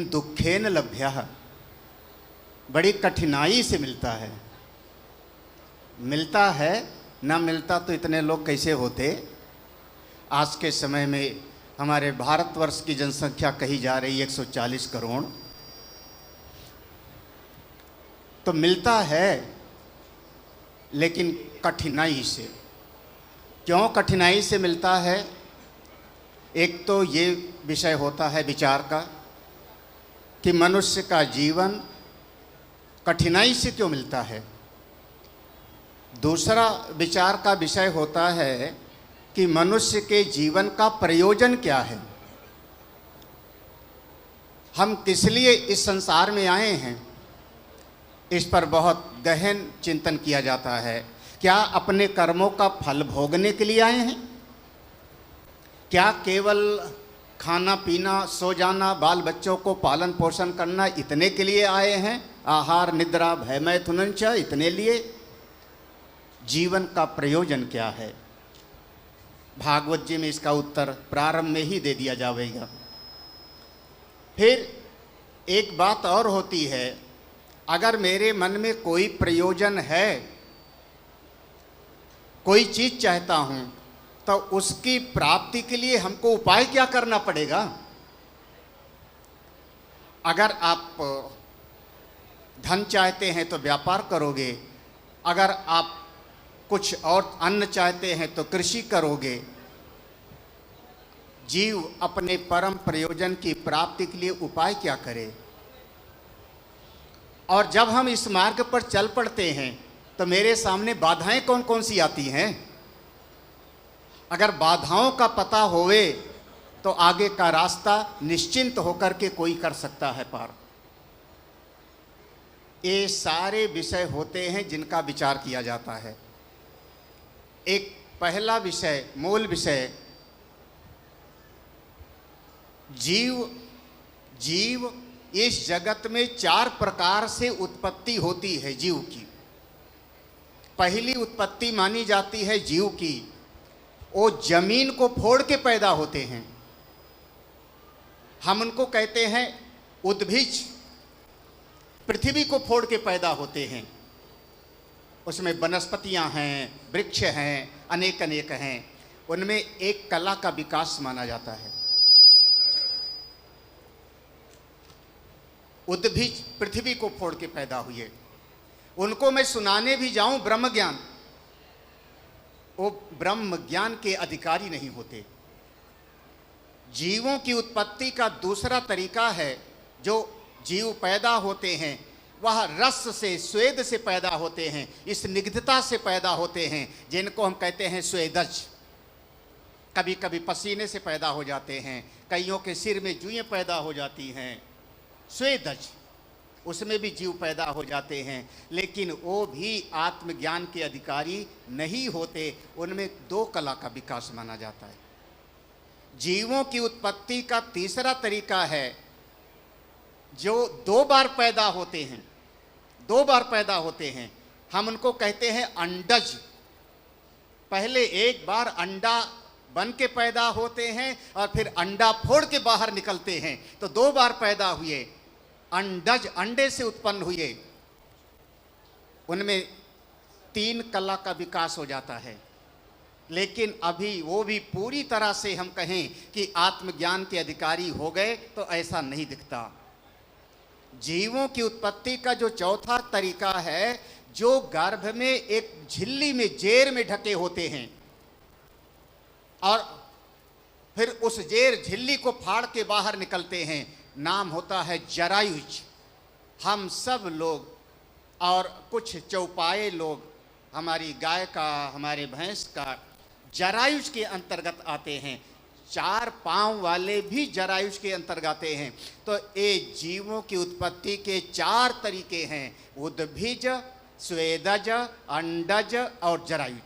दुखेन लभ्यः, बड़ी कठिनाई से मिलता है। मिलता है, ना मिलता तो इतने लोग कैसे होते। आज के समय में हमारे भारतवर्ष की जनसंख्या कही जा रही 140 करोड़, तो मिलता है लेकिन कठिनाई से। क्यों कठिनाई से मिलता है? एक तो ये विषय होता है विचार का कि मनुष्य का जीवन कठिनाई से क्यों मिलता है। दूसरा विचार का विषय होता है कि मनुष्य के जीवन का प्रयोजन क्या है, हम किस लिए इस संसार में आए हैं। इस पर बहुत गहन चिंतन किया जाता है। क्या अपने कर्मों का फल भोगने के लिए आए हैं? क्या केवल खाना पीना, सो जाना, बाल बच्चों को पालन पोषण करना, इतने के लिए आए हैं? आहार निद्रा भय मैथुनं च, इतने लिए? जीवन का प्रयोजन क्या है? भागवत जी में इसका उत्तर प्रारंभ में ही दे दिया जाएगा। फिर एक बात और होती है, अगर मेरे मन में कोई प्रयोजन है, कोई चीज चाहता हूं, तो उसकी प्राप्ति के लिए हमको उपाय क्या करना पड़ेगा। अगर आप धन चाहते हैं तो व्यापार करोगे, अगर आप कुछ और अन्न चाहते हैं तो कृषि करोगे। जीव अपने परम प्रयोजन की प्राप्ति के लिए उपाय क्या करे। और जब हम इस मार्ग पर चल पड़ते हैं तो मेरे सामने बाधाएं कौन कौन सी आती हैं। अगर बाधाओं का पता होवे तो आगे का रास्ता निश्चिंत होकर के कोई कर सकता है पार। ये सारे विषय होते हैं जिनका विचार किया जाता है। एक पहला विषय, मूल विषय, जीव इस जगत में 4 प्रकार से उत्पत्ति होती है जीव की। पहली उत्पत्ति मानी जाती है जीव की, वो जमीन को फोड़ के पैदा होते हैं। हम उनको कहते हैं उद्भिज। पृथ्वी को फोड़ के पैदा होते हैं, उसमें वनस्पतियां हैं, वृक्ष हैं, अनेक अनेक हैं। उनमें एक कला का विकास माना जाता है। उद्भिज पृथ्वी को फोड़ के पैदा हुए। उनको मैं सुनाने भी जाऊं ब्रह्म ज्ञान, वो ब्रह्म ज्ञान के अधिकारी नहीं होते। जीवों की उत्पत्ति का दूसरा तरीका है, जो जीव पैदा होते हैं वह रस से, स्वेद से पैदा होते हैं, इस निग्धता से पैदा होते हैं, जिनको हम कहते हैं स्वेदज। कभी कभी पसीने से पैदा हो जाते हैं, कईयों के सिर में जुएं पैदा हो जाती हैं, स्वेदज, उसमें भी जीव पैदा हो जाते हैं। लेकिन वो भी आत्मज्ञान के अधिकारी नहीं होते। उनमें 2 कला का विकास माना जाता है। जीवों की उत्पत्ति का तीसरा तरीका है, जो 2 बार पैदा होते हैं। 2 बार पैदा होते हैं, हम उनको कहते हैं अंडज। पहले एक बार अंडा बन के पैदा होते हैं और फिर अंडा फोड़ के बाहर निकलते हैं, तो 2 बार पैदा हुए। अंडज, अंडे से उत्पन्न हुए। उनमें 3 कला का विकास हो जाता है। लेकिन अभी वो भी पूरी तरह से हम कहें कि आत्मज्ञान के अधिकारी हो गए तो ऐसा नहीं दिखता। जीवों की उत्पत्ति का जो चौथा तरीका है, जो गर्भ में एक झिल्ली में, जेर में ढके होते हैं और फिर उस जेर झिल्ली को फाड़ के बाहर निकलते हैं, नाम होता है जरायुज। हम सब लोग और कुछ चौपाए लोग, हमारी गाय का, हमारे भैंस का जरायुज के अंतर्गत आते हैं। 4 पांव वाले भी जरायुज के अंतर्गत आते हैं। तो ये जीवों की उत्पत्ति के 4 तरीके हैं, उद्भिज, स्वेदज, अंडज और जरायुज।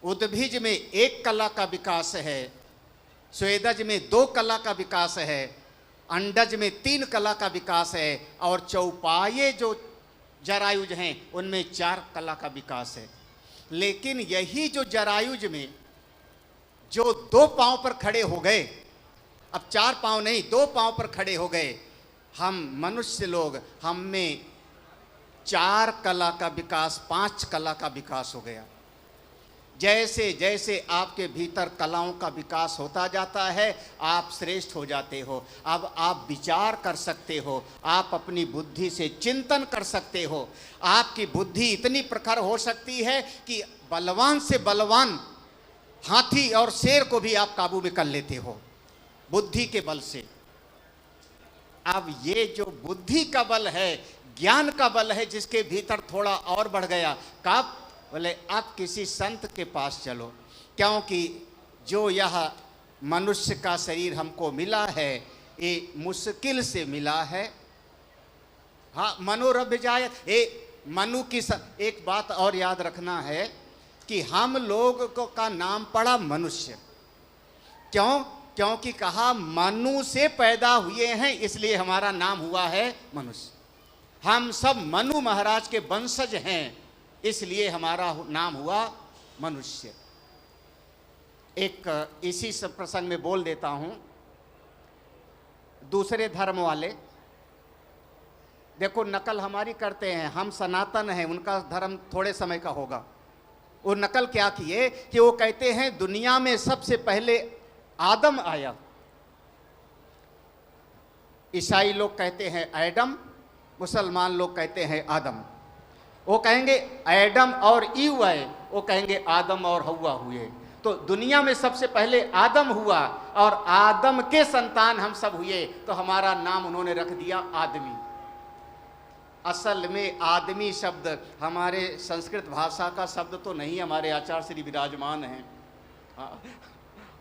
उद्भिज में 1 कला का विकास है, स्वेदज में 2 कला का विकास है, अंडज में 3 कला का विकास है, और चौपाये जो जरायुज हैं उनमें 4 कला का विकास है। लेकिन यही जो जरायुज में जो 2 पांव पर खड़े हो गए, अब 4 पांव नहीं, 2 पांव पर खड़े हो गए, हम मनुष्य लोग, हम में 4 कला का विकास, 5 कला का विकास हो गया। जैसे जैसे आपके भीतर कलाओं का विकास होता जाता है, आप श्रेष्ठ हो जाते हो। अब आप विचार कर सकते हो, आप अपनी बुद्धि से चिंतन कर सकते हो। आपकी बुद्धि इतनी प्रखर हो सकती है कि बलवान से बलवान हाथी और शेर को भी आप काबू में कर लेते हो बुद्धि के बल से। अब ये जो बुद्धि का बल है, ज्ञान का बल है, जिसके भीतर थोड़ा और बढ़ गया, कब? बोले आप किसी संत के पास चलो, क्योंकि जो यह मनुष्य का शरीर हमको मिला है, ये मुश्किल से मिला है। हाँ, मनोरभ जाए। मनु की एक बात और याद रखना है कि हम लोग को का नाम पड़ा मनुष्य। क्यों? क्योंकि कहा मनु से पैदा हुए हैं, इसलिए हमारा नाम हुआ है मनुष्य। हम सब मनु महाराज के वंशज हैं, इसलिए हमारा नाम हुआ मनुष्य। एक इसी सब प्रसंग में बोल देता हूं, दूसरे धर्म वाले देखो नकल हमारी करते हैं, हम सनातन हैं, उनका धर्म थोड़े समय का होगा। वो नकल क्या किए कि वो कहते हैं दुनिया में सबसे पहले आदम आया। ईसाई लोग कहते हैं एडम, मुसलमान लोग कहते हैं आदम। वो कहेंगे एडम और ईव आए, वो कहेंगे आदम और हव्वा हुए। तो दुनिया में सबसे पहले आदम हुआ और आदम के संतान हम सब हुए, तो हमारा नाम उन्होंने रख दिया आदमी। असल में आदमी शब्द हमारे संस्कृत भाषा का शब्द तो नहीं, हमारे आचार्य श्री विराजमान हैं।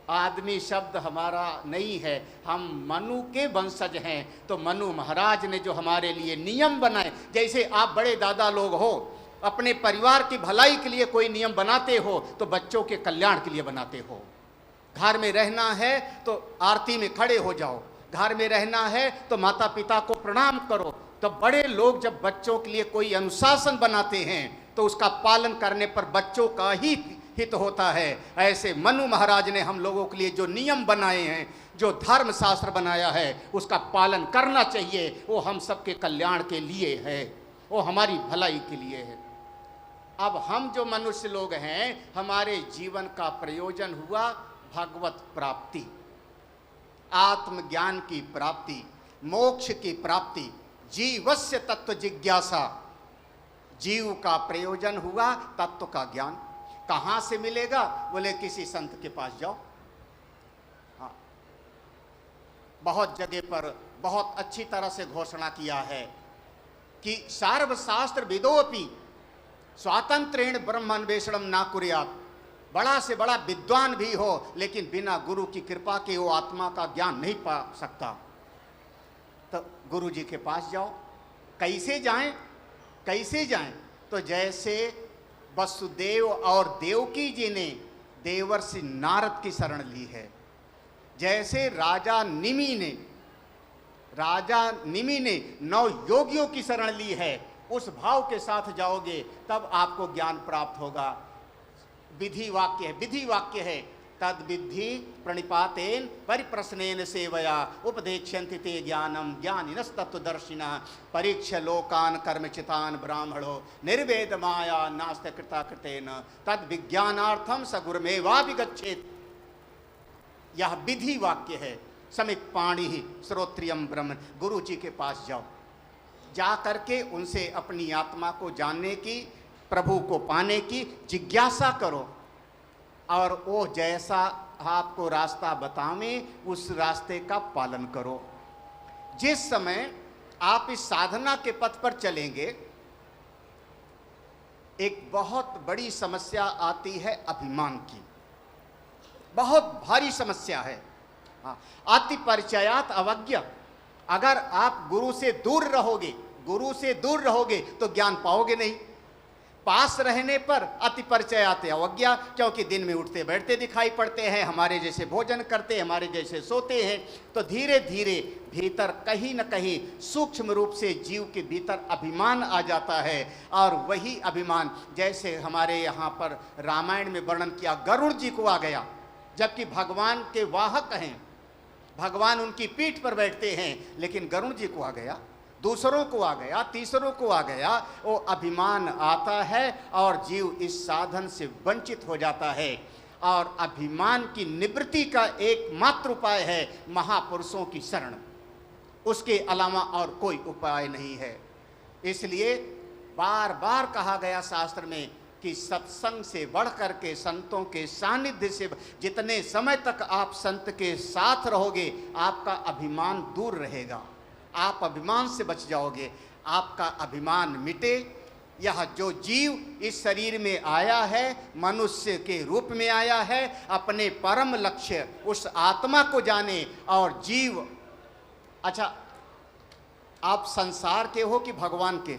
आदमी शब्द हमारा नहीं है, हम मनु के वंशज हैं। तो मनु महाराज ने जो हमारे लिए नियम बनाए, जैसे आप बड़े दादा लोग हो, अपने परिवार की भलाई के लिए कोई नियम बनाते हो तो बच्चों के कल्याण के लिए बनाते हो। घर में रहना है तो आरती में खड़े हो जाओ, घर में रहना है तो माता पिता को प्रणाम करो। तो बड़े लोग जब बच्चों के लिए कोई अनुशासन बनाते हैं तो उसका पालन करने पर बच्चों का ही हित होता है। ऐसे मनु महाराज ने हम लोगों के लिए जो नियम बनाए हैं, जो धर्म शास्त्र बनाया है, उसका पालन करना चाहिए। वो हम सबके कल्याण के लिए है, वो हमारी भलाई के लिए है। अब हम जो मनुष्य लोग हैं, हमारे जीवन का प्रयोजन हुआ भगवत प्राप्ति, आत्मज्ञान की प्राप्ति, मोक्ष की प्राप्ति, जीवस्य तत्व जिज्ञासा। जीव का प्रयोजन हुआ तत्व का ज्ञान। कहाँ से मिलेगा? बोले किसी संत के पास जाओ। हाँ, बहुत जगह पर बहुत अच्छी तरह से घोषणा किया है कि सर्वशास्त्र विदोपि स्वातंत्रेण ब्रह्मान्वेषणम ना कुर्यात्। बड़ा से बड़ा विद्वान भी हो, लेकिन बिना गुरु की कृपा के वो आत्मा का ज्ञान नहीं पा सकता। तो गुरु जी के पास जाओ। कैसे जाएं? कैसे जाएं? तो जैसे वसुदेव और देवकी जी ने देवर्षि नारद की शरण ली है, जैसे राजा निमि ने 9 योगियों की शरण ली है, उस भाव के साथ जाओगे तब आपको ज्ञान प्राप्त होगा। विधि वाक्य है तद विद्धि प्रणिपातेन परिप्रश्नेन सेवया उपदेक्ष्यन्ति ते ज्ञानम ज्ञानिनस्तत्वदर्शिनः परीक्ष्य लोकान कर्मचितान ब्राह्मणो निर्वेद माया नास्ति कृता कृतेन तद विज्ञानार्थम स गुरुमेवाभिगच्छेत्। यह विधि वाक्य है। समित पाणि श्रोत्रियम ब्रह्म। गुरु जी के पास जाओ, जा करके उनसे अपनी आत्मा को जानने की, प्रभु को पाने की जिज्ञासा करो, और वो जैसा आपको रास्ता बतावें उस रास्ते का पालन करो। जिस समय आप इस साधना के पथ पर चलेंगे, एक बहुत बड़ी समस्या आती है अभिमान की, बहुत भारी समस्या है। अति परिचयात अवज्ञा। अगर आप गुरु से दूर रहोगे तो ज्ञान पाओगे नहीं। पास रहने पर अति परिचय आते अवज्ञा, क्योंकि दिन में उठते बैठते दिखाई पड़ते हैं, हमारे जैसे भोजन करते, हमारे जैसे सोते हैं। तो धीरे धीरे भीतर कहीं न कहीं सूक्ष्म रूप से जीव के भीतर अभिमान आ जाता है। और वही अभिमान, जैसे हमारे यहाँ पर रामायण में वर्णन किया, गरुड़ जी को आ गया, जबकि भगवान के वाहक हैं। भगवान उनकी पीठ पर बैठते हैं, लेकिन गरुड़ जी को आ गया, दूसरों को आ गया, तीसरों को आ गया, वो अभिमान आता है और जीव इस साधन से वंचित हो जाता है। और अभिमान की निवृत्ति का एकमात्र उपाय है महापुरुषों की शरण, उसके अलावा और कोई उपाय नहीं है। इसलिए बार बार कहा गया शास्त्र में कि सत्संग से बढ़ करके, संतों के सानिध्य से, जितने समय तक आप संत के साथ रहोगे आपका अभिमान दूर रहेगा, आप अभिमान से बच जाओगे, आपका अभिमान मिटे। यह जो जीव इस शरीर में आया है, मनुष्य के रूप में आया है, अपने परम लक्ष्य उस आत्मा को जाने और जीव। अच्छा, आप संसार के हो कि भगवान के?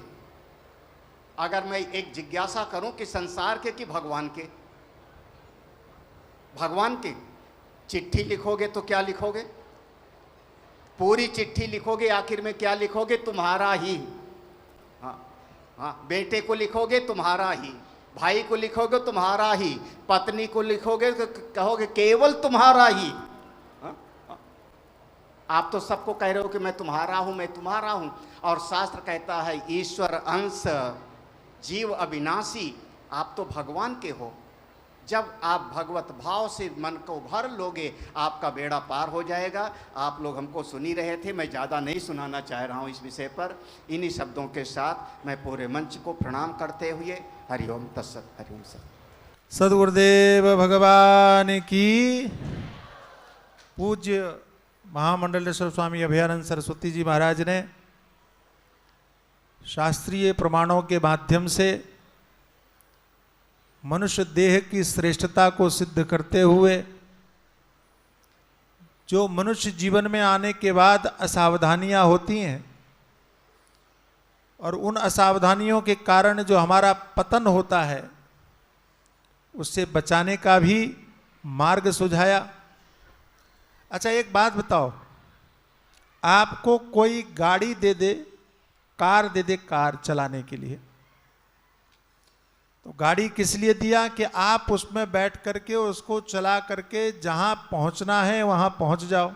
अगर मैं एक जिज्ञासा करूं कि संसार के कि भगवान के? भगवान के। चिट्ठी लिखोगे तो क्या लिखोगे? पूरी चिट्ठी लिखोगे, आखिर में क्या लिखोगे? तुम्हारा ही। हाँ हाँ, बेटे को लिखोगे तुम्हारा ही, भाई को लिखोगे तुम्हारा ही, पत्नी को लिखोगे तो कहोगे केवल तुम्हारा ही। हाँ? आप तो सबको कह रहे हो कि मैं तुम्हारा हूं, मैं तुम्हारा हूं, और शास्त्र कहता है ईश्वर अंश जीव अविनाशी, आप तो भगवान के हो। जब आप भगवत भाव से मन को भर लोगे आपका बेड़ा पार हो जाएगा। आप लोग हमको सुन ही रहे थे, मैं ज़्यादा नहीं सुनाना चाह रहा हूँ इस विषय पर। इन्हीं शब्दों के साथ मैं पूरे मंच को प्रणाम करते हुए हरिओम तत्सत। हरिओम सत। सद्गुरुदेव भगवान की। पूज्य महामंडलेश्वर स्वामी अभयानंद सरस्वती जी महाराज ने शास्त्रीय प्रमाणों के माध्यम से मनुष्य देह की श्रेष्ठता को सिद्ध करते हुए जो मनुष्य जीवन में आने के बाद असावधानियां होती हैं और उन असावधानियों के कारण जो हमारा पतन होता है, उससे बचाने का भी मार्ग सुझाया। अच्छा, एक बात बताओ, आपको कोई गाड़ी दे दे, कार दे दे, कार चलाने के लिए, तो गाड़ी किस लिए दिया? कि आप उसमें बैठ करके उसको चला करके जहां पहुंचना है वहां पहुंच जाओ।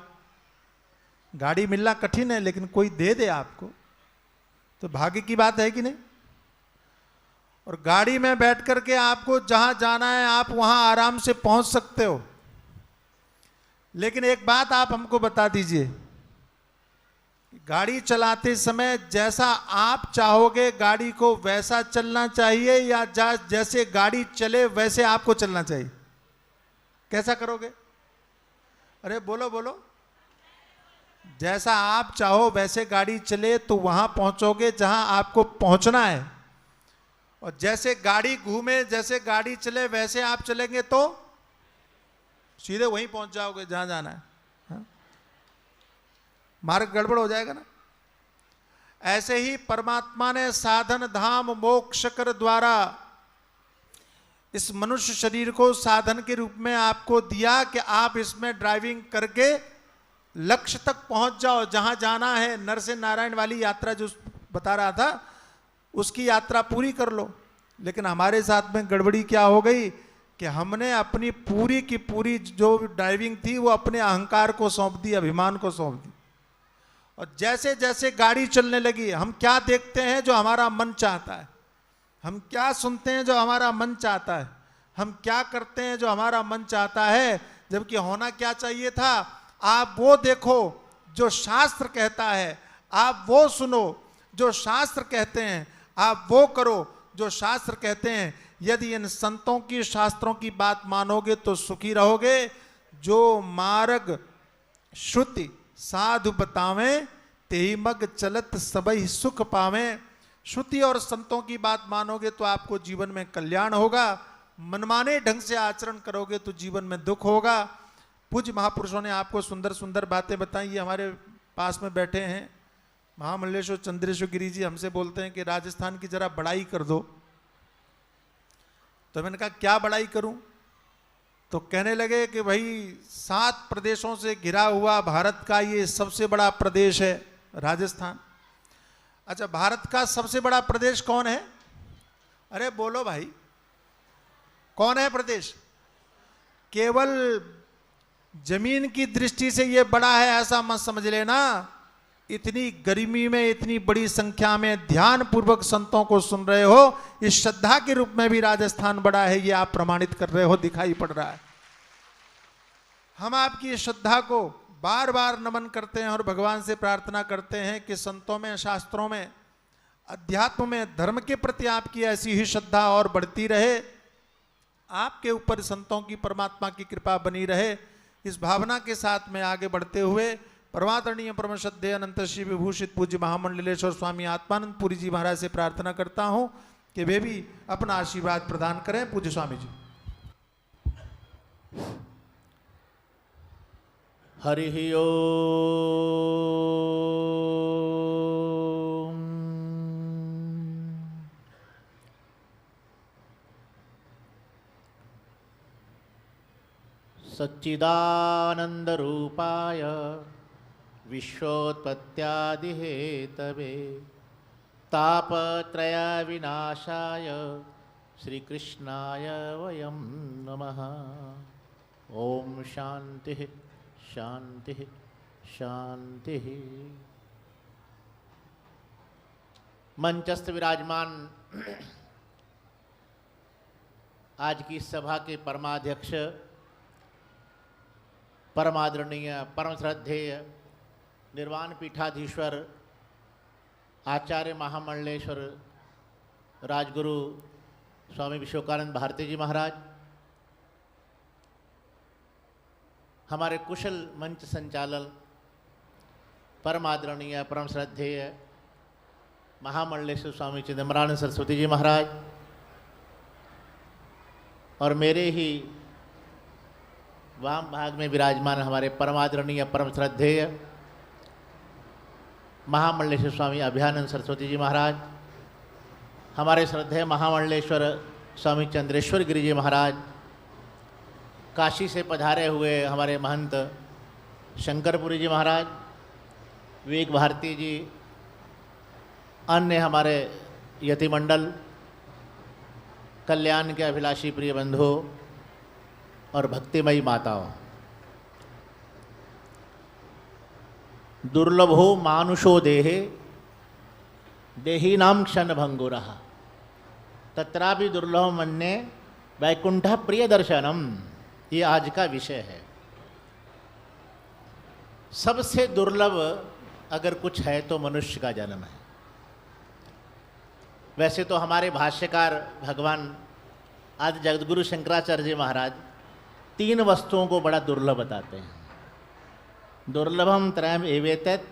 गाड़ी मिलना कठिन है, लेकिन कोई दे दे आपको तो भाग्य की बात है कि नहीं? और गाड़ी में बैठ करके आपको जहां जाना है आप वहां आराम से पहुंच सकते हो। लेकिन एक बात आप हमको बता दीजिए, गाड़ी चलाते समय जैसा आप चाहोगे गाड़ी को वैसा चलना चाहिए या जैसे गाड़ी चले वैसे आपको चलना चाहिए? कैसा करोगे? अरे बोलो बोलो। जैसा आप चाहो वैसे गाड़ी चले तो वहां पहुंचोगे जहां आपको पहुंचना है, और जैसे गाड़ी घूमे, जैसे गाड़ी चले वैसे आप चलेंगे तो सीधे वहीं पहुंच जाओगे जहां जाना है। मार्ग गड़बड़ हो जाएगा ना। ऐसे ही परमात्मा ने साधन धाम मोक्ष कर द्वारा इस मनुष्य शरीर को साधन के रूप में आपको दिया कि आप इसमें ड्राइविंग करके लक्ष्य तक पहुंच जाओ, जहां जाना है। नर से नारायण वाली यात्रा जो बता रहा था, उसकी यात्रा पूरी कर लो। लेकिन हमारे साथ में गड़बड़ी क्या हो गई कि हमने अपनी पूरी की पूरी जो ड्राइविंग थी वो अपने अहंकार को सौंप दी, अभिमान को सौंप दी। और जैसे जैसे गाड़ी चलने लगी, हम क्या देखते हैं? जो हमारा मन चाहता है। हम क्या सुनते हैं? जो हमारा मन चाहता है। हम क्या करते हैं? जो हमारा मन चाहता है। जबकि होना क्या चाहिए था? आप वो देखो जो शास्त्र कहता है, आप वो सुनो जो शास्त्र कहते हैं, आप वो करो जो शास्त्र कहते हैं। यदि इन संतों की, शास्त्रों की बात मानोगे तो सुखी रहोगे। जो मार्ग श्रुति साधु बतावें, तेहि मग चलत सबहि सुख पावें। श्रुति और संतों की बात मानोगे तो आपको जीवन में कल्याण होगा। मनमाने ढंग से आचरण करोगे तो जीवन में दुख होगा। पूज्य महापुरुषों ने आपको सुंदर सुंदर बातें बताई। ये हमारे पास में बैठे हैं महामल्लेश्वर चंद्रेश्वर गिरी जी, हमसे बोलते हैं कि राजस्थान की जरा बड़ाई कर दो। तो मैंने कहा क्या बड़ाई करूं? तो कहने लगे कि भाई 7 प्रदेशों से घिरा हुआ भारत का ये सबसे बड़ा प्रदेश है राजस्थान। अच्छा, भारत का सबसे बड़ा प्रदेश कौन है? अरे बोलो भाई, कौन है प्रदेश? केवल जमीन की दृष्टि से ये बड़ा है ऐसा मत समझ लेना। इतनी गर्मी में इतनी बड़ी संख्या में ध्यान पूर्वक संतों को सुन रहे हो, इस श्रद्धा के रूप में भी राजस्थान बड़ा है, ये आप प्रमाणित कर रहे हो, दिखाई पड़ रहा है। हम आपकी इस श्रद्धा को बार बार नमन करते हैं और भगवान से प्रार्थना करते हैं कि संतों में, शास्त्रों में, अध्यात्म में, धर्म के प्रति आपकी ऐसी ही श्रद्धा और बढ़ती रहे, आपके ऊपर संतों की, परमात्मा की कृपा बनी रहे। इस भावना के साथ में आगे बढ़ते हुए परमादरणीय परम श्रद्धेय अनंत श्री विभूषित पूज्य महामंडलेश्वर स्वामी आत्मानंद पुरी जी महाराज से प्रार्थना करता हूं कि वे भी अपना आशीर्वाद प्रदान करें। पूज्य स्वामी जी। हरि ओम। सच्चिदानंद रूपाय विश्वोत्पत्त्यादिहेतवे तापत्रय विनाशाय श्री कृष्णाय वयं नमः। ओम शांति शांति शांति। मंचस्थ विराजमान आज की सभा के परमाध्यक्ष, परमादरणीय, परम श्रद्धेय निर्वाण पीठाधीश्वर आचार्य महामंडलेश्वर राजगुरु स्वामी विश्वकानंद भारती जी महाराज, हमारे कुशल मंच संचालन परमादरणीय, परम श्रद्धेय महामंडलेश्वर स्वामी चिदंबरानंद सरस्वती जी महाराज, और मेरे ही वाम भाग में विराजमान हमारे परमादरणीय, परम श्रद्धेय महामंडलेश्वर स्वामी अभयानंद सरस्वती जी महाराज, हमारे श्रद्धेय महामंडलेश्वर स्वामी चंद्रेश्वर गिरि जी महाराज, काशी से पधारे हुए हमारे महंत शंकरपुरी जी महाराज, विवेक भारती जी, अन्य हमारे यतिमंडल, कल्याण के अभिलाषी प्रिय बंधु और भक्तिमयी माताओं। दुर्लभो मानुषो देहे देहीनां क्षण भंगुरः तत्रापि दुर्लभ मन्ये वैकुंठ प्रिय दर्शनम, ये आज का विषय है। सबसे दुर्लभ अगर कुछ है तो मनुष्य का जन्म है। वैसे तो हमारे भाष्यकार भगवान आदि जगतगुरु शंकराचार्य जी महाराज तीन वस्तुओं को बड़ा दुर्लभ बताते हैं। दुर्लभम त्रयम एवेतत्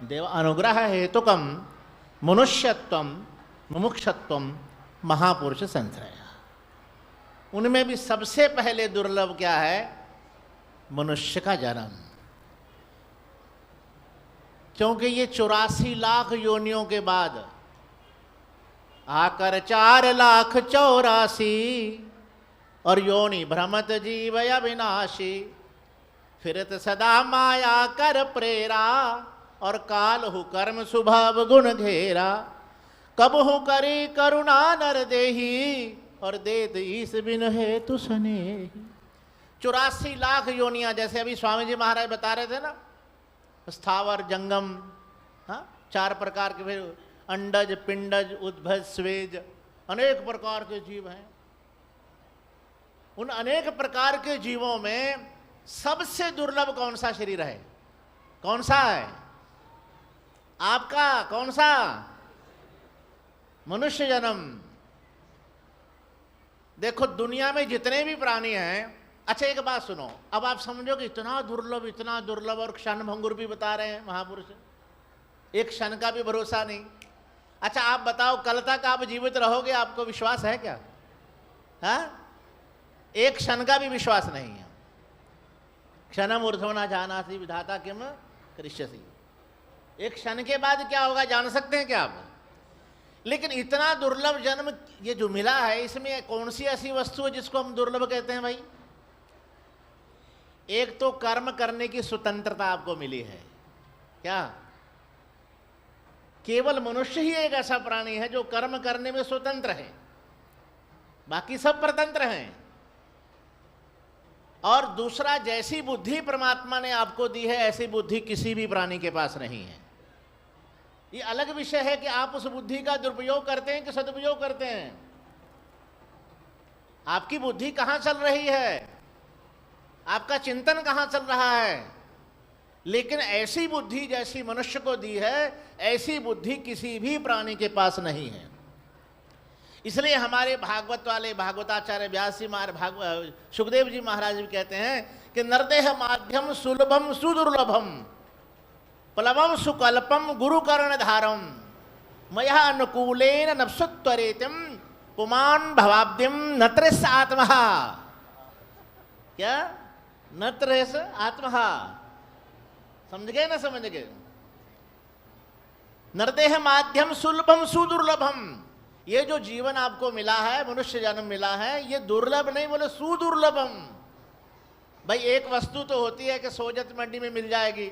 देव अनुग्रह हेतुकम मनुष्यत्वम मुमुक्षत्वम महापुरुष संश्रय। उनमें भी सबसे पहले दुर्लभ क्या है? मनुष्य का जन्म। क्योंकि ये 84 लाख योनियों के बाद आकर 4,84,000 और योनि भ्रमत जीव अविनाशी, फिरत सदा माया कर प्रेरा और काल हु कर्म स्वभाव गुण घेरा। कब हु करी करुणा नर देही और देत ईस बिन है तु स्नेही। 84 लाख योनियां, जैसे अभी स्वामी जी महाराज बता रहे थे ना, स्थावर जंगम, हाँ, 4 प्रकार के, फिर अंडज पिंडज उद्भज स्वेज, अनेक प्रकार के जीव हैं। उन अनेक प्रकार के जीवों में सबसे दुर्लभ कौन सा शरीर है? कौन सा है आपका? कौन सा? मनुष्य जन्म। देखो दुनिया में जितने भी प्राणी हैं, अच्छा एक बात सुनो, अब आप समझो कि इतना दुर्लभ और क्षण भंगुर भी बता रहे हैं महापुरुष, एक क्षण का भी भरोसा नहीं। अच्छा आप बताओ, कल तक आप जीवित रहोगे, आपको विश्वास है क्या? हाँ, एक क्षण का भी विश्वास नहीं है। क्षणम ऊर्ध्वना जानासि विधाता किम करिष्यसि। एक क्षण के बाद क्या होगा जान सकते हैं क्या आप? लेकिन इतना दुर्लभ जन्म ये जो मिला है, इसमें कौन सी ऐसी वस्तु है जिसको हम दुर्लभ कहते हैं भाई? एक तो कर्म करने की स्वतंत्रता आपको मिली है। क्या? केवल मनुष्य ही एक ऐसा प्राणी है जो कर्म करने में स्वतंत्र है, बाकी सब परतंत्र हैं। और दूसरा, जैसी बुद्धि परमात्मा ने आपको दी है ऐसी बुद्धि किसी भी प्राणी के पास नहीं है। ये अलग विषय है कि आप उस बुद्धि का दुरुपयोग करते हैं कि सदुपयोग करते हैं। आपकी बुद्धि कहां चल रही है, आपका चिंतन कहां चल रहा है। लेकिन ऐसी बुद्धि जैसी मनुष्य को दी है ऐसी बुद्धि किसी भी प्राणी के पास नहीं है। इसलिए हमारे भागवत वाले भागवताचार्य व्यास जी महाराज, सुखदेव जी महाराज भी कहते हैं कि नरदेह माध्यम सुलभम सुदुर्लभम प्लवम सुकल्पम गुरु कर्ण धारम मया अनुकूलेन नप्सुत्वरेतिम पुमान भवाब्दिम नत्रस आत्महा। क्या? नत्रस आत्महा। समझ गए ना? समझ गए? नरदेह माध्यम सुलभम सुदुर्लभम, ये जो जीवन आपको मिला है, मनुष्य जन्म मिला है, ये दुर्लभ नहीं, बोले सुदुर्लभम। भाई एक वस्तु तो होती है कि सोजत मंडी में मिल जाएगी,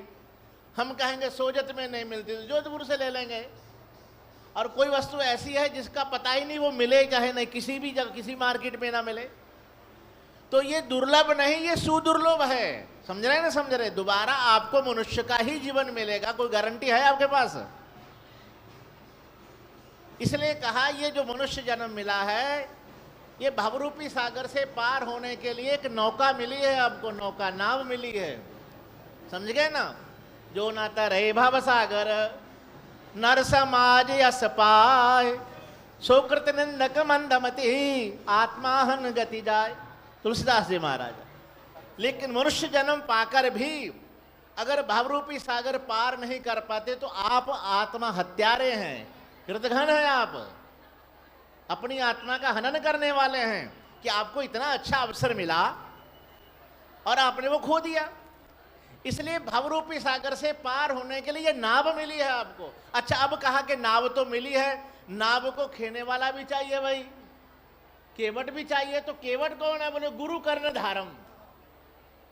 हम कहेंगे सोजत में नहीं मिलती तो जोधपुर से ले लेंगे। और कोई वस्तु ऐसी है जिसका पता ही नहीं वो मिले चाहे नहीं, किसी भी जगह किसी मार्केट में ना मिले, तो ये दुर्लभ नहीं, ये सुदुर्लभ है। समझ रहे हैं ना? समझ रहे? दोबारा आपको मनुष्य का ही जीवन मिलेगा, कोई गारंटी है आपके पास? इसलिए कहा ये जो मनुष्य जन्म मिला है ये भवरूपी सागर से पार होने के लिए एक नौका मिली है आपको, नौका नाव मिली है। समझ गए ना? जो नाता रहे भव सागर नर समाज यस पाए सोकृत निंदक मंदमति आत्माहन गति जाए, तुलसीदास जी महाराज। लेकिन मनुष्य जन्म पाकर भी अगर भवरूपी सागर पार नहीं कर पाते तो आप आत्मा हत्यारे हैं, कृतघ्न है। आप अपनी आत्मा का हनन करने वाले हैं कि आपको इतना अच्छा अवसर मिला और आपने वो खो दिया। इसलिए भवरूपी सागर से पार होने के लिए ये नाव मिली है आपको। अच्छा, अब कहा कि नाव तो मिली है, नाव को खेने वाला भी चाहिए भाई, केवट भी चाहिए। तो केवट कौन है? बोले गुरु कर्णधारम।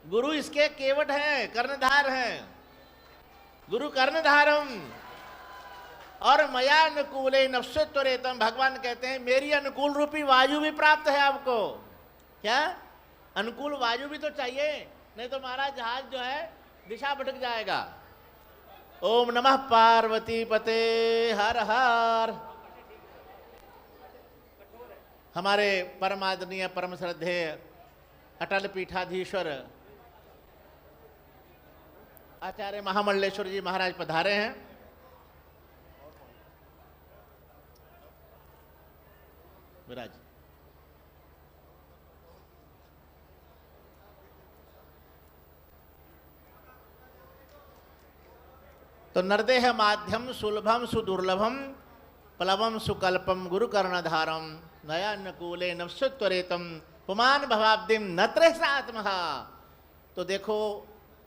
गुरु इसके केवट हैं, कर्णधार हैं, गुरु कर्णधारम। और मया अनुकूले नफ्सत्वरेतम, भगवान कहते हैं मेरी अनुकूल रूपी वायु भी प्राप्त है आपको। क्या? अनुकूल वायु भी तो चाहिए, नहीं तो महाराज जहाज जो है दिशा भटक जाएगा। ओम नमः पार्वती पते हर हर। हमारे परम आदरणीय परम श्रद्धेय अटल पीठाधीश्वर आचार्य महामंडलेश्वर जी महाराज पधारे हैं। विराज। तो नरदेह माध्यम सुलभम सुदुर्लभम प्लवम सुकल्पम गुरु कर्णधारम नया अनुकूले नवसत्वरेतम पुमान भवाब्दिम नत्र आत्महा। तो देखो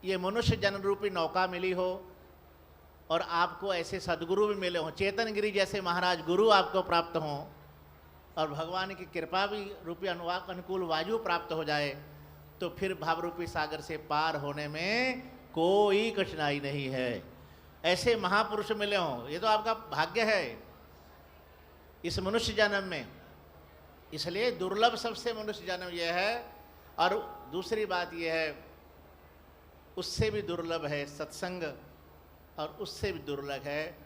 ये मनुष्य जन्म रूपी नौका मिली हो और आपको ऐसे सदगुरु भी मिले हों, चेतनगिरी जैसे महाराज गुरु आपको प्राप्त हों और भगवान की कृपा भी रूपी अनुकूल वायु प्राप्त हो जाए, तो फिर भावरूपी सागर से पार होने में कोई कठिनाई नहीं है। ऐसे महापुरुष मिले हों, ये तो आपका भाग्य है इस मनुष्य जन्म में। इसलिए दुर्लभ सबसे मनुष्य जन्म यह है। और दूसरी बात यह है, उससे भी दुर्लभ है सत्संग, और उससे भी दुर्लभ है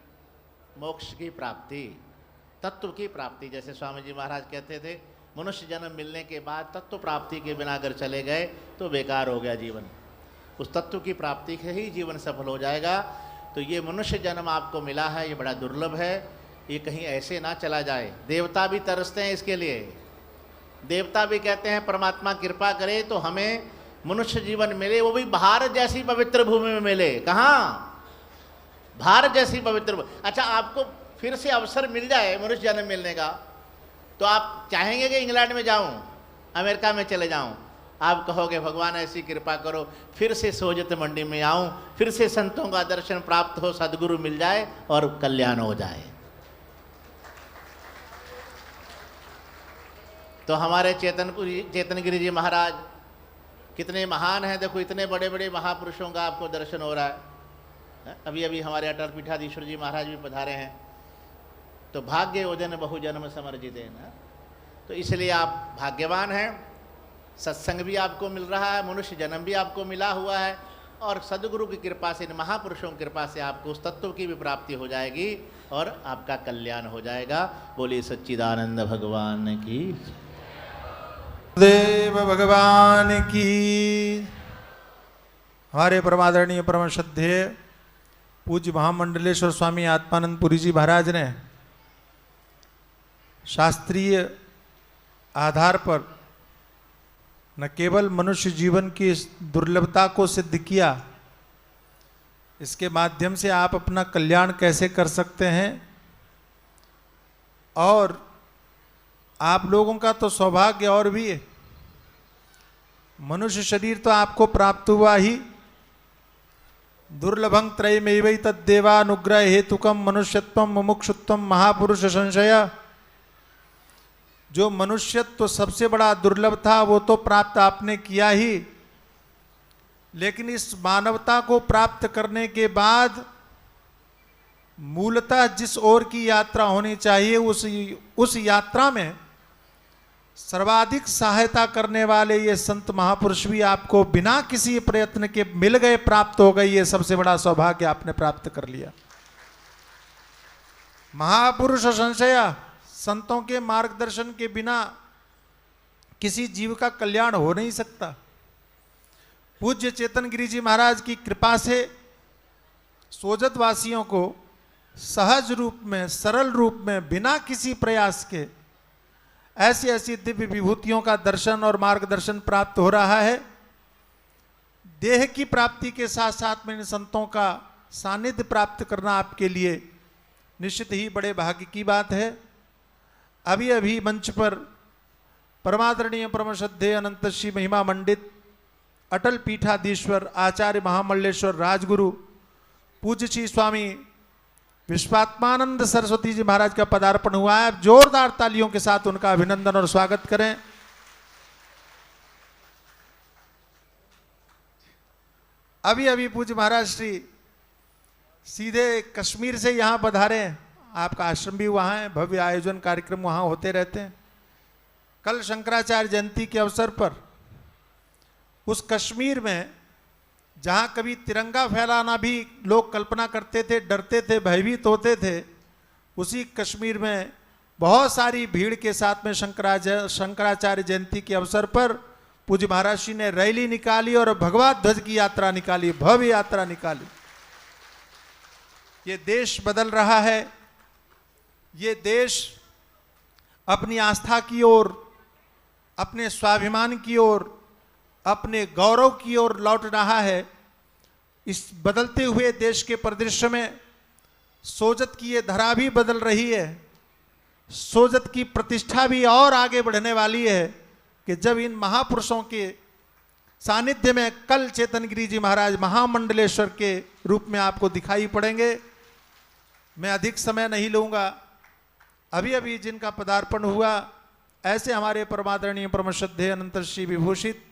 मोक्ष की प्राप्ति, तत्व की प्राप्ति। जैसे स्वामी जी महाराज कहते थे, मनुष्य जन्म मिलने के बाद तत्व प्राप्ति के बिना अगर चले गए तो बेकार हो गया जीवन, उस तत्व की प्राप्ति से ही जीवन सफल हो जाएगा। तो ये मनुष्य जन्म आपको मिला है, ये बड़ा दुर्लभ है, ये कहीं ऐसे ना चला जाए। देवता भी तरसते हैं इसके लिए, देवता भी कहते हैं परमात्मा कृपा करे तो हमें मनुष्य जीवन मिले, वो भी भारत जैसी पवित्र भूमि में मिले। कहाँ? भारत जैसी पवित्र। अच्छा, आपको फिर से अवसर मिल जाए मनुष्य जन्म मिलने का, तो आप चाहेंगे कि इंग्लैंड में जाऊं, अमेरिका में चले जाऊं? आप कहोगे भगवान ऐसी कृपा करो फिर से सोजत मंडी में आऊं, फिर से संतों का दर्शन प्राप्त हो, सदगुरु मिल जाए और कल्याण हो जाए। तो हमारे चेतनगिरी जी महाराज कितने महान हैं। देखो इतने बड़े बड़े महापुरुषों का आपको दर्शन हो रहा है। अभी अभी हमारे अटल पीठाधीश्वर जी महाराज भी पधारे हैं। तो भाग्य ओजन बहु जन्म समर्जित है ना, तो इसलिए आप भाग्यवान हैं। सत्संग भी आपको मिल रहा है, मनुष्य जन्म भी आपको मिला हुआ है, और सदगुरु की कृपा से, इन महापुरुषों की कृपा से आपको उस तत्व की भी प्राप्ति हो जाएगी और आपका कल्याण हो जाएगा। बोलिए सच्चिदानंद भगवान की, देव भगवान की। हमारे परमादरणीय परम श्रद्धेय पूज्य महामंडलेश्वर स्वामी आत्मानंद पुरी जी महाराज ने शास्त्रीय आधार पर न केवल मनुष्य जीवन की इस दुर्लभता को सिद्ध किया, इसके माध्यम से आप अपना कल्याण कैसे कर सकते हैं, और आप लोगों का तो सौभाग्य और भी है, मनुष्य शरीर तो आपको प्राप्त हुआ ही, दुर्लभं त्रयमेवै तद्देवानुग्रह हेतुकम मनुष्यत्वम मुमुक्षुत्वम महापुरुष संशय। जो मनुष्यत्व सबसे बड़ा दुर्लभ था वो तो प्राप्त आपने किया ही, लेकिन इस मानवता को प्राप्त करने के बाद मूलतः जिस ओर की यात्रा होनी चाहिए उस यात्रा में सर्वाधिक सहायता करने वाले ये संत महापुरुष भी आपको बिना किसी प्रयत्न के मिल गए, प्राप्त हो गए। ये सबसे बड़ा सौभाग्य आपने प्राप्त कर लिया। महापुरुष संशय, संतों के मार्गदर्शन के बिना किसी जीव का कल्याण हो नहीं सकता। पूज्य चेतन गिरि जी महाराज की कृपा से सोजत वासियों को सहज रूप में, सरल रूप में, बिना किसी प्रयास के ऐसी ऐसी दिव्य विभूतियों का दर्शन और मार्गदर्शन प्राप्त हो रहा है। देह की प्राप्ति के साथ साथ में इन संतों का सानिध्य प्राप्त करना आपके लिए निश्चित ही बड़े भाग्य की बात है। अभी अभी मंच पर परमादरणीय परम श्रद्धेय अनंत श्री महिमा मंडित अटल पीठाधीश्वर आचार्य महामंडलेश्वर राजगुरु पूज्य श्री स्वामी विश्वात्मानंद सरस्वती जी महाराज का पदार्पण हुआ है। जोरदार तालियों के साथ उनका अभिनंदन और स्वागत करें। अभी अभी पूज्य महाराज श्री सीधे कश्मीर से यहाँ पधारे हैं। आपका आश्रम भी वहाँ है, भव्य आयोजन कार्यक्रम वहाँ होते रहते हैं। कल शंकराचार्य जयंती के अवसर पर उस कश्मीर में जहाँ कभी तिरंगा फहराना भी लोग कल्पना करते थे, डरते थे, भयभीत होते थे, उसी कश्मीर में बहुत सारी भीड़ के साथ में शंकराचार्य जयंती के अवसर पर पूज्य महाराज जी ने रैली निकाली और भगवा ध्वज की यात्रा निकाली, भव्य यात्रा निकाली। ये देश बदल रहा है, ये देश अपनी आस्था की ओर, अपने स्वाभिमान की ओर, अपने गौरव की ओर लौट रहा है। इस बदलते हुए देश के परिदृश्य में सोजत की ये धरा भी बदल रही है। सोजत की प्रतिष्ठा भी और आगे बढ़ने वाली है कि जब इन महापुरुषों के सानिध्य में कल चेतन गिरि जी महाराज महामंडलेश्वर के रूप में आपको दिखाई पड़ेंगे। मैं अधिक समय नहीं लूँगा। अभी अभी जिनका पदार्पण हुआ, ऐसे हमारे परमादरणीय परम श्रद्धेय अनंत श्री विभूषित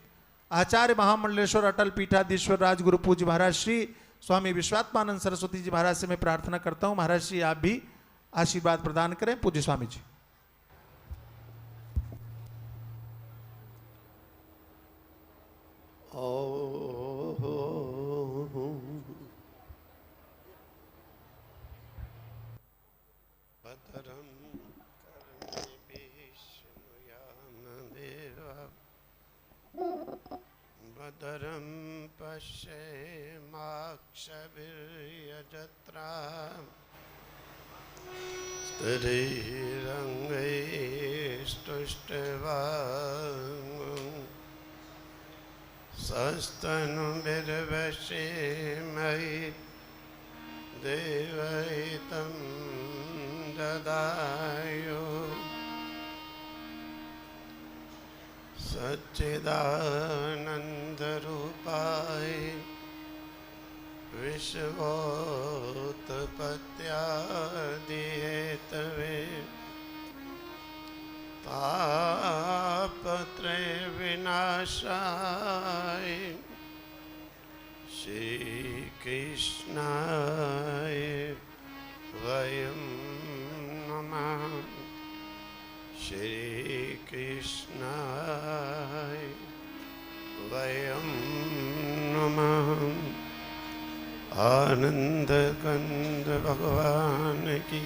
आचार्य महामंडलेश्वर अटल पीठाधीश्वर राजगुरु पूज्य महाराज श्री स्वामी विश्वात्मानंद सरस्वती जी महाराज से मैं प्रार्थना करता हूँ, महाराज श्री आप भी आशीर्वाद प्रदान करें। पूज्य स्वामी जी। भद्रं पश्येमाक्षभिर्यजत्रा स्तुष्टवाङ् सस्तनुभिर्वशेमहि देवहितं ददायु सच्चिदानन्दरूपाय विश्वोत्पत्त्यादिहेतवे तापत्रयविनाशाय श्रीकृष्णाय वयं नमः। श्रीकृष्णाय वयं नमः आनंद कंद भगवान की